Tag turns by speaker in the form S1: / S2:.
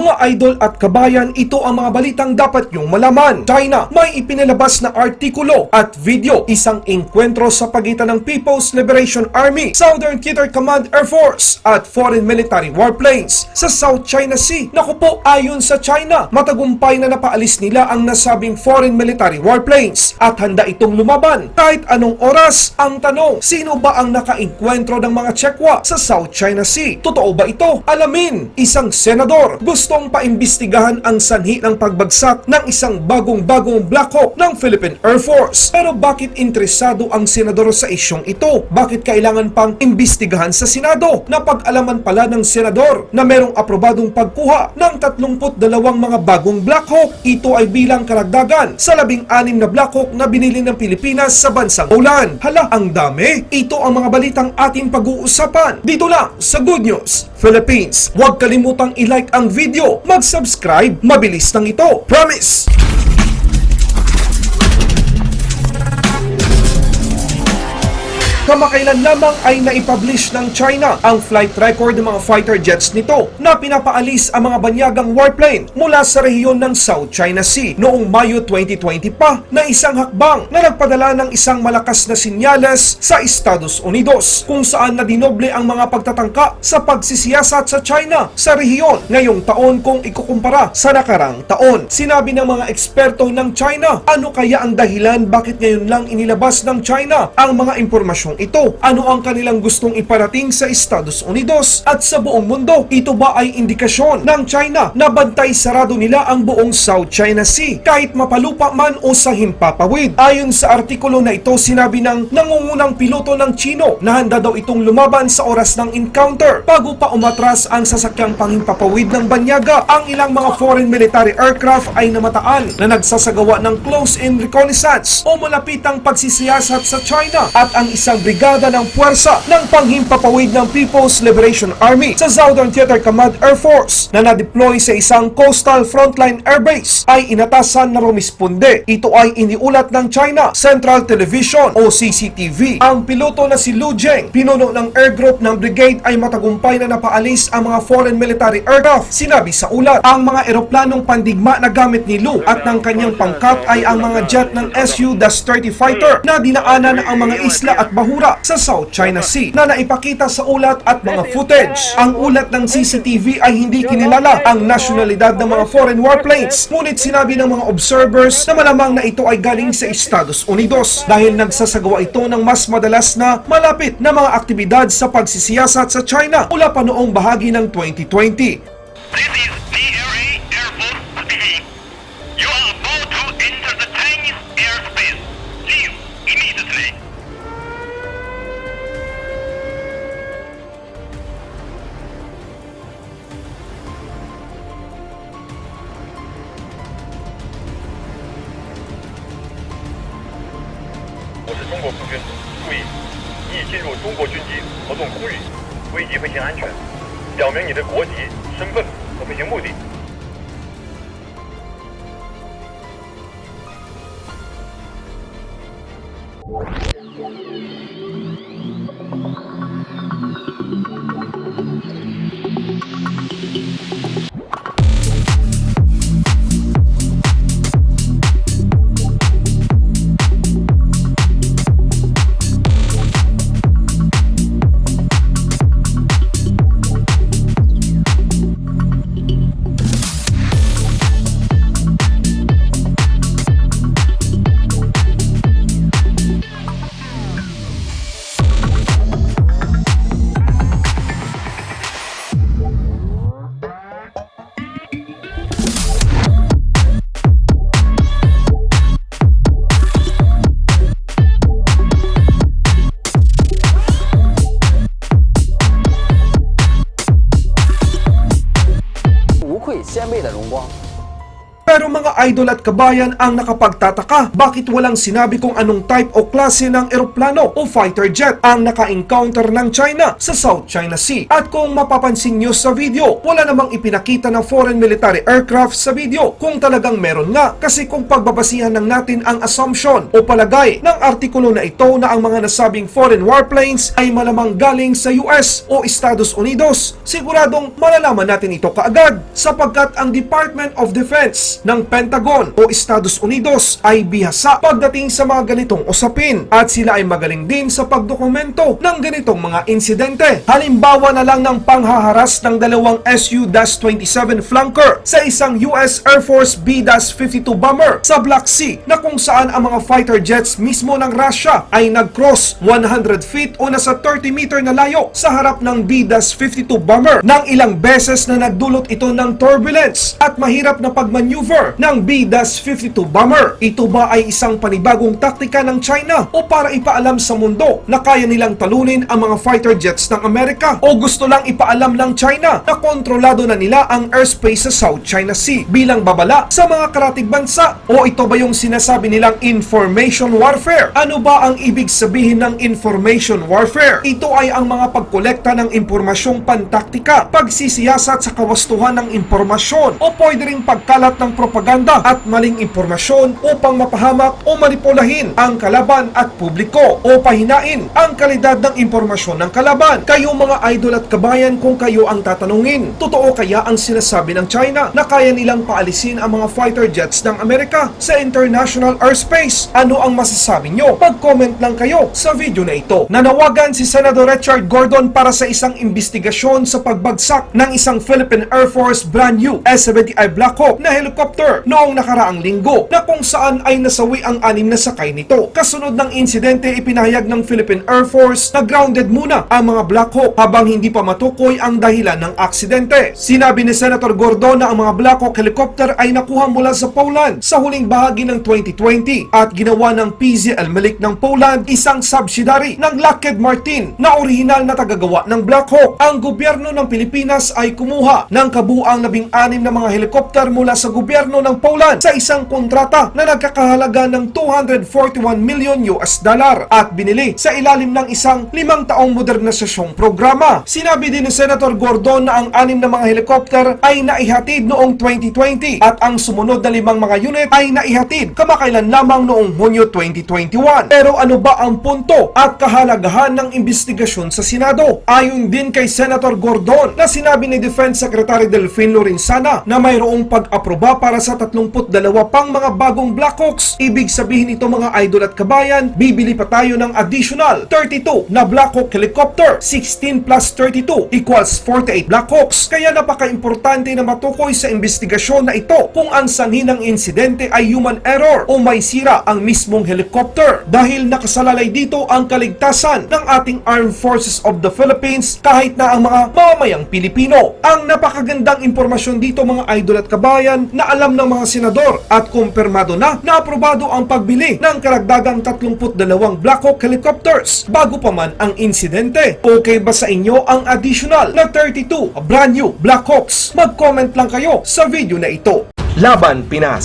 S1: Mga idol at kabayan, ito ang mga balitang dapat niyong malaman. China, may ipinalabas na artikulo at video, isang engkwentro sa pagitan ng People's Liberation Army, Southern Theater Command Air Force at foreign military warplanes sa South China Sea. Naku po, ayon sa China, matagumpay na napaalis nila ang nasabing foreign military warplanes at handa itong lumaban kahit anong oras. Ang tanong, sino ba ang nakaengkwentro ng mga Chekwa sa South China Sea? Totoo ba ito? Alamin, isang senador gustong paimbestigahan ang sanhi ng pagbagsak ng isang bagong Black Hawk ng Philippine Air Force. Pero bakit interesado ang senador sa isyong ito? Bakit kailangan pang imbestigahan sa Senado? Napag-alaman pala ng senador na merong aprobadong pagkuha ng 32 mga bagong Black Hawk. Ito ay bilang karagdagan sa 16 na Black Hawk na binili ng Pilipinas sa bansang Poland. Hala, ang dami! Ito ang mga balitang ating pag-uusapan dito lang sa Good News Philippines. Huwag kalimutang i-like ang video, mag-subscribe, mabilis lang ito. Promise! Kamakailan lamang ay naipublish ng China ang flight record ng mga fighter jets nito na pinapaalis ang mga banyagang warplane mula sa rehiyon ng South China Sea noong Mayo 2020 pa, na isang hakbang na nagpadala ng isang malakas na sinyales sa Estados Unidos kung saan nadinoble ang mga pagtatangka sa pagsisiyasat sa China sa rehiyon ngayong taon kung ikukumpara sa nakarang taon. Sinabi ng mga eksperto ng China, ano kaya ang dahilan bakit ngayon lang inilabas ng China ang mga impormasyon ito? Ano ang kanilang gustong iparating sa Estados Unidos at sa buong mundo? Ito ba ay indikasyon ng China na bantay sarado nila ang buong South China Sea kahit mapalupa man o sa himpapawid? Ayon sa artikulo na ito, sinabi ng nangungunang piloto ng Chino na handa daw itong lumaban sa oras ng encounter bago pa umatras ang sasakyang panghimpapawid ng banyaga. Ang ilang mga foreign military aircraft ay namataan na nagsasagawa ng close-in reconnaissance o malapitang pagsisiyasat sa China, at ang isang brigada ng puwersa ng panghimpapawid ng People's Liberation Army sa Southern Theater Command Air Force na na-deploy sa isang coastal frontline airbase ay inatasan na rumisponde. Ito ay iniulat ng China Central Television o CCTV. Ang piloto na si Lu Jeng, pinuno ng air group ng brigade, ay matagumpay na napaalis ang mga foreign military aircraft. Sinabi sa ulat, ang mga eroplanong pandigma na gamit ni Lu at ng kanyang pangkat ay ang mga jet ng Su-30 fighter na dinaanan ang mga isla at bahura sa South China Sea na naipakita sa ulat at mga footage. Ang ulat ng CCTV ay hindi kinilala ang nasyonalidad ng mga foreign warplanes, ngunit sinabi ng mga observers na malamang na ito ay galing sa Estados Unidos dahil nagsasagawa ito ng mas madalas na malapit na mga aktibidad sa pagsisiyasat sa China mula pa noong bahagi ng 2020.
S2: This is DRA Air Force speaking. You are about to enter the Chinese airspace. Leave immediately.
S1: Pero mga idol at kabayan, ang nakapagtataka, bakit walang sinabi kung anong type o klase ng eroplano o fighter jet ang naka-encounter ng China sa South China Sea. At kung mapapansin nyo sa video, wala namang ipinakita ng foreign military aircraft sa video kung talagang meron nga. Kasi kung pagbabasihan ng natin ang assumption o palagay ng artikulo na ito na ang mga nasabing foreign warplanes ay malamang galing sa US o Estados Unidos, siguradong malalaman natin ito kaagad sapagkat ang Department of Defense ng Pentagon o Estados Unidos ay bihasa pagdating sa mga ganitong usapin at sila ay magaling din sa pagdokumento ng ganitong mga insidente. Halimbawa na lang ng panghaharas ng dalawang Su-27 flanker sa isang US Air Force B-52 bomber sa Black Sea na kung saan ang mga fighter jets mismo ng Russia ay nag-cross 100 feet o nasa 30 meter na layo sa harap ng B-52 bomber nang ilang beses na nagdulot ito ng turbulence at mahirap na pagmaneuver ng B-52 bomber. Ito ba ay isang panibagong taktika ng China o para ipaalam sa mundo na kaya nilang talunin ang mga fighter jets ng Amerika, o gusto lang ipaalam ng China na kontrolado na nila ang airspace sa South China Sea bilang babala sa mga karatig bansa? O ito ba yung sinasabi nilang information warfare? Ano ba ang ibig sabihin ng information warfare? Ito ay ang mga pagkolekta ng impormasyong pantaktika, pagsisiyasat sa kawastuhan ng impormasyon o pwede ring pagkalat ng propaganda at maling impormasyon upang mapahamak o manipulahin ang kalaban at publiko o pahinain ang kalidad ng impormasyon ng kalaban. Kayo mga idol at kabayan, kung kayo ang tatanungin, totoo kaya ang sinasabi ng China na kaya nilang paalisin ang mga fighter jets ng Amerika sa international airspace? Ano ang masasabi nyo? Mag-comment lang kayo sa video na ito. Nanawagan si Senator Richard Gordon para sa isang investigasyon sa pagbagsak ng isang Philippine Air Force brand new S-70i Black Hawk na helicopter noong nakaraang linggo na kung saan ay nasawi ang 6 na sakay nito. Kasunod ng insidente, ipinahayag ng Philippine Air Force na grounded muna ang mga Black Hawk habang hindi pa matukoy ang dahilan ng aksidente. Sinabi ni Senator Gordon na ang mga Black Hawk helicopter ay nakuha mula sa Poland sa huling bahagi ng 2020 at ginawa ng PZ Elmelik ng Poland, isang subsidiary ng Lockheed Martin na orihinal na tagagawa ng Black Hawk. Ang gobyerno ng Pilipinas ay kumuha ng kabuang 16 na mga helicopter mula sa gobyerno ng Poland sa isang kontrata na nagkakahalaga ng $241 million at binili sa ilalim ng isang 5 taong modernisasyong programa. Sinabi din ni Senator Gordon na ang 6 na mga helicopter ay naihatid noong 2020 at ang sumunod na 5 mga unit ay naihatid kamakailan lamang noong Hunyo 2021. Pero ano ba ang punto at kahalagahan ng investigasyon sa Senado? Ayon din kay Senator Gordon na sinabi ni Defense Secretary Delfin Lorenzana na mayroong pag-aproba para sa 32 pang mga bagong Black Hawks. Ibig sabihin ito mga idol at kabayan, bibili pa tayo ng additional 32 na Black Hawk helicopter. 16 plus 32 equals 48 Black Hawks. Kaya napaka-importante na matukoy sa investigasyon na ito kung ang sanhi ng insidente ay human error o may sira ang mismong helicopter, dahil nakasalalay dito ang kaligtasan ng ating Armed Forces of the Philippines kahit na ang mga mamamayang Pilipino. Ang napakagandang impormasyon dito mga idol at kabayan na alam ng mga senador at kumpirmado na aprobado ang pagbili ng karagdagang 32 Black Hawk helicopters bago pa man ang insidente. Okay ba sa inyo ang additional na 32 brand new Black Hawks? Mag-comment lang kayo sa video na ito. Laban Pinas.